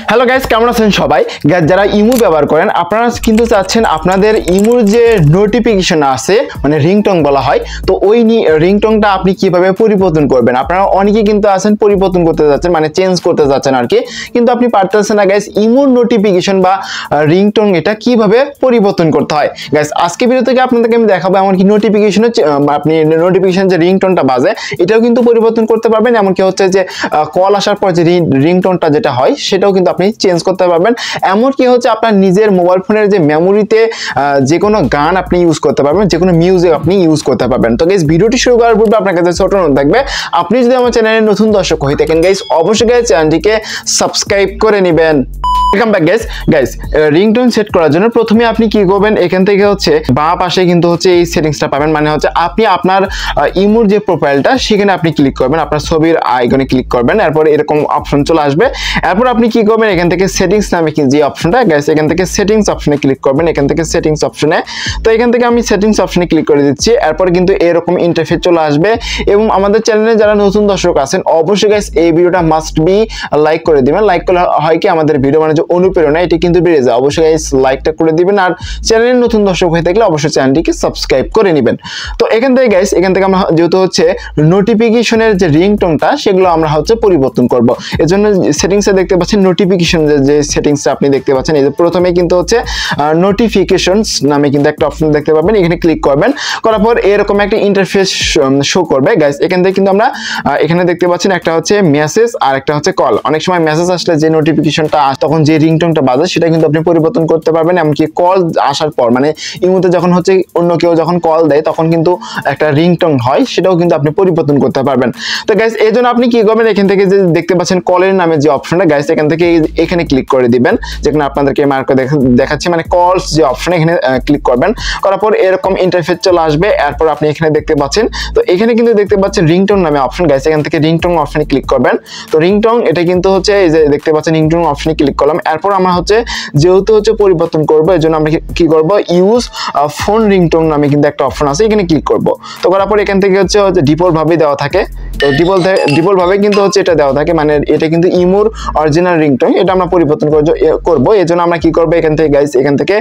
Hello guys, কেমন আছেন সবাই? গাইস, যারা ইমো ব্যবহার করেন আপনারা কিন্তু চাচ্ছেন আপনাদের ইমোর যে নোটিফিকেশন আছে মানে রিংটোন বলা হয়, তো ওই রিংটোনটা আপনি কিভাবে পরিবর্তন করবেন। আপনারা অনেকেই কিন্তু আছেন পরিবর্তন করতে যাচ্ছেন, মানে চেঞ্জ করতে যাচ্ছেন আর কি, কিন্তু আপনি পারতেছেন না গাইস ইমোর নোটিফিকেশন বা রিংটোন এটা কিভাবে পরিবর্তন করতে হয়। গাইস, আজকে ভিডিও থেকে আপনাদেরকে আমি দেখাবো এমনকি নোটিফিকেশন আপনি নোটিফিকেশন যে রিংটোনটা বাজে এটাও কিন্তু পরিবর্তন করতে পারবেন। এমনকি হচ্ছে যে কল আসার পর যে রিংটোনটা যেটা হয় সেটাও কিন্তু আপনি চেঞ্জ করতে পারবেন। এমনকি হচ্ছে আপনার নিজের মোবাইল ফোনের যে মেমোরিতে যে কোনো গান আপনি ইউজ করতে পারবেন, যে কোনো মিউজিক আপনি ইউজ করতে পারবেন। তো গাইস, ভিডিওটি শুরু করার পূর্বে আপনার কাছে ছোট অনুরোধ থাকবে, আপনি যদি আমার চ্যানেলের নতুন দর্শক হয়ে থাকেন গাইস অবশ্যই গাইস চ্যানেলটিকে সাবস্ক্রাইব করে নেবেন। Welcome back guys. Guys, ringtone set করার জন্য প্রথমে আপনি কি করবেন, এখান থেকে হচ্ছে বাঁ পাশে কিন্তু হচ্ছে এই সেটিংসটা পাবেন, মানে হচ্ছে আপনি আপনার ইমোর যে প্রোফাইলটা সেখানে আপনি ক্লিক করবেন, আপনার ছবির আইকনে ক্লিক করবেন, এরপর এরকম অপশন চলে আসবে। এরপর আপনি কি করবেন, এখান থেকে সেটিংস নামে যে অপশনটা গাইস এখান থেকে সেটিংস অপশনে ক্লিক করবেন, এখান থেকে সেটিংস অপশনে। তো এখান থেকে আমি সেটিংস অপশনে ক্লিক করে দিচ্ছি। এরপর কিন্তু এরকম ইন্টারফেস চলে আসবে এবং আমাদের চ্যানেলে যারা নতুন দর্শক আছেন অবশ্যই গাইস এই ভিডিওটা মাস্ট বি লাইক করে দিবেন। লাইক করলে হয় কি আমাদের ভিডিও মানে অনুপ্রেরণা এটি কিন্তু বেড়ে যায়। অবশ্যই গাইস লাইকটা করে দিবেন, আর চ্যানেলের নতুন দর্শক হয়ে থাকলে অবশ্যই চ্যানেলটিকে সাবস্ক্রাইব করে নেবেন। তো এখান থেকে গাইস এখান থেকে আমরা যেহেতু হচ্ছে নোটিফিকেশনের যে রিংটোনটা সেগুলো আমরা হচ্ছে পরিবর্তন করব। এজন্য সেটিংসে দেখতে পাচ্ছেন নোটিফিকেশন যে সেটিংসটা আপনি দেখতে পাচ্ছেন, এই যে প্রথমে কিন্তু হচ্ছে নোটিফিকেশনস নামে কিন্তু একটা অপশন দেখতে পাবেন, এখানে ক্লিক করবেন। করার পর এরকম একটা ইন্টারফেস শো করবে গাইস। এখান থেকে কিন্তু আমরা এখানে দেখতে পাচ্ছেন একটা হচ্ছে মেসেজ আর একটা হচ্ছে কল। অনেক সময় মেসেজ আসলে যে নোটিফিকেশনটা তখন যে রিংটোনটা বাজে সেটা কিন্তু আপনি পরিবর্তন করতে পারবেন। এমনকি কল আসার পর মানে ইমোতে যখন হচ্ছে অন্য কেউ যখন কল দেয় তখন কিন্তু একটা রিংটোন হয়, সেটাও কিন্তু আপনি পরিবর্তন করতে পারবেন। তো গাইস এই জন্য আপনি কি করবেন, এখান থেকে যে দেখতে পাচ্ছেন কলের নামে যে অপশনটা গাইস এখান থেকে এখানে ক্লিক করে দিবেন, যেখানে আপনাদেরকে মার্ক করে দেখাচ্ছি, মানে কলস যে অপশন এখানে ক্লিক করবেন। করার পর এরকম ইন্টারফেস চলে আসবে। এরপর আপনি এখানে দেখতে পাচ্ছেন, তো এখানে কিন্তু দেখতে পাচ্ছেন রিংটোন নামে অপশন গাইস, এখান থেকে রিংটোন অপশনে ক্লিক করবেন। তো রিংটোন এটা কিন্তু হচ্ছে এই যে দেখতে পাচ্ছেন রিংটোন অপশনে ক্লিক করলাম। এরপর আমরা হচ্ছে যেহেতু হচ্ছে পরিবর্তন করব এজন্য আমরা কি করব, ইউজ ফোন রিংটোন নামে কিন্তু একটা অপশন আছে, এখানে ক্লিক করব। তো করার পর এখান থেকে হচ্ছে ডিফল্ট ভাবে দেওয়া থাকে, তো ডিফল্ট ভাবে কিন্তু হচ্ছে এটা দেওয়া থাকে, মানে এটা কিন্তু ইমোর অরিজিনাল রিংটোন, এটা আমরা পরিবর্তন করব। এজন্য আমরা কি করব, এখান থেকে গাইস এখান থেকে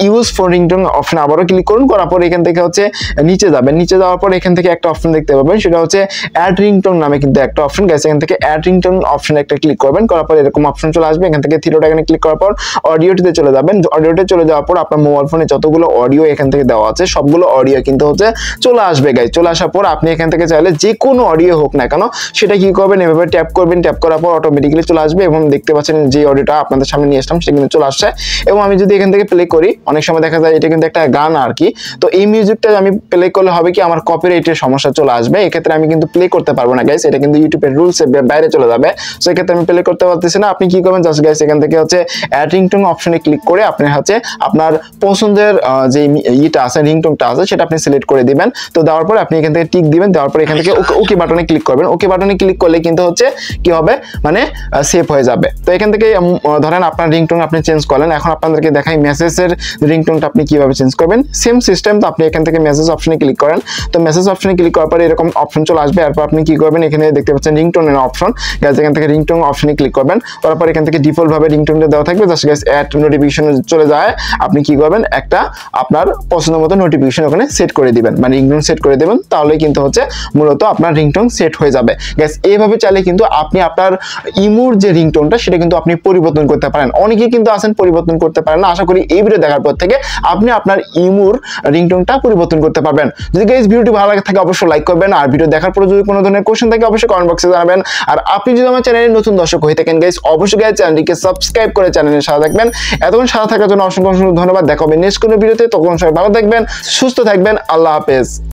ইউজ ফোন রিংটোন অপশনে আবারও ক্লিক করুন। করার পর এখান থেকে হচ্ছে নিচে যাবেন, নিচে যাওয়ার পর এখান থেকে একটা অপশন দেখতে পাবেন, সেটা হচ্ছে অ্যাড রিংটোন নামে কিন্তু একটা অপশন গাইস, এখান থেকে অ্যাড রিংটোন অপশনে একটা ক্লিক করবেন। করার পর এরকম অপশন চলে আসবে, এখান থেকে থ্রি ডট আইকনে ক্লিক করার পর অডিওটিতে চলে যাবেন। অডিওতে চলে যাওয়ার পর আপনার মোবাইল ফোনে যতগুলো অডিও এখান থেকে দেওয়া আছে সবগুলো অডিও কিন্তু হচ্ছে চলে আসবে গাইস। চলে আসার পর আপনি এখান থেকে চাইলে যে কোনো অডিও হোক না কেন সেটা কি করবেন, এভাবে ট্যাপ করবেন, ট্যাপ করার পর অটোমেটিক্যালি চলে আসবে এবং দেখতে পাচ্ছেন যে অডিওটা আপনাদের সামনে নিয়ে আসলাম সেটা কিন্তু চলে আসছে। এবং আমি যদি এখান থেকে প্লে করি, অনেক সময় দেখা যায় এটা কিন্তু একটা গান আর কি, তো এই মিউজিকটা আমি প্লে করলে হবে কি আমার কপিরাইটের সমস্যা চলে আসবে, এক্ষেত্রে আমি কিন্তু প্লে করতে পারবো না গাইস, এটা কিন্তু ইউটিউবের রুলসের বাইরে চলে যাবে। সো এক্ষেত্রে আমি প্লে করতে পারতেছি না। আপনি কি করবেন, জাস্ট গাইস এখান থেকে হচ্ছে অ্যাড রিংটোন অপশনে ক্লিক করে আপনি হচ্ছে আপনার পছন্দের যে ইটা আছে রিংটোনটা আছে সেটা আপনি সিলেক্ট করে দিবেন। তো দেওয়ার পর আপনি এখান থেকে টিক দিবেন, দেওয়ার পর এখান থেকে ওকে বাটনে ক্লিক করবেন। ওকে বাটনে ক্লিক করলে কিন্তু হচ্ছে কি হবে, মানে সেভ হয়ে যাবে। তো এখান থেকে ধরেন আপনার রিংটোন আপনি চেঞ্জ করলেন, এখন আপনাদেরকে দেখাই মেসেজের রিংটোনটা আপনি কিভাবে চেঞ্জ করবেন। সেম সিস্টেম, তো আপনি এখান থেকে মেসেজ অপশনে ক্লিক করেন। তো মেসেজ অপশনে ক্লিক করার পর এরকম অপশন চলে আসবে। এরপর আপনি কি করবেন, এখানে দেখতে পাচ্ছেন রিংটোনের অপশন গাইস, এখান থেকে রিংটোন অপশনে ক্লিক করবেন। তারপর এখান থেকে ডিফল্ট ভাবে রিংটোনটা দেওয়া থাকবে, জাস্ট গাইস অ্যাড নোটিফিকেশনে চলে যায়, আপনি কি করবেন একটা আপনার পছন্দ মতো নোটিফিকেশন ওখানে সেট করে দিবেন, মানে রিংটোন সেট করে দিবেন, তাহলে কিন্তু হচ্ছে মূলত আপনার রিংটোন সেট হয়ে যাবে গাইস। এইভাবে চাইলে কিন্তু আপনি আপনার ইমোর যে রিংটোনটা সেটা কিন্তু আপনি পরিবর্তন করতে পারেন। অনেকেই কিন্তু আছেন পরিবর্তন করতে পারেন না। আশা করি এই ভিডিও দেখার পর থেকে আপনি আপনার ইমোর রিংটোনটা পরিবর্তন করতে পারবেন। যদি গাইস ভিডিওটি ভালো লাগে থাকে অবশ্যই লাইক করবেন, আর ভিডিও দেখার পর যদি কোনো ধরনের কোশ্চেন থাকে অবশ্যই কমেন্ট বক্সে জানাবেন। আর আপনি যদি আমার চ্যানেলের নতুন দর্শক হয়ে থাকেন গাইস অবশ্যই গাইস চ্যানেলটিকে সাবস্ক্রাইব করে চ্যানেলের সাথে থাকবেন। এতক্ষণ সাথে থাকার জন্য অসংখ্য ধন্যবাদ। দেখা হবে নেক্সট কোনো ভিডিওতে, তখন সবাই ভালো থাকবেন, সুস্থ থাকবেন, আল্লাহ হাফেজ।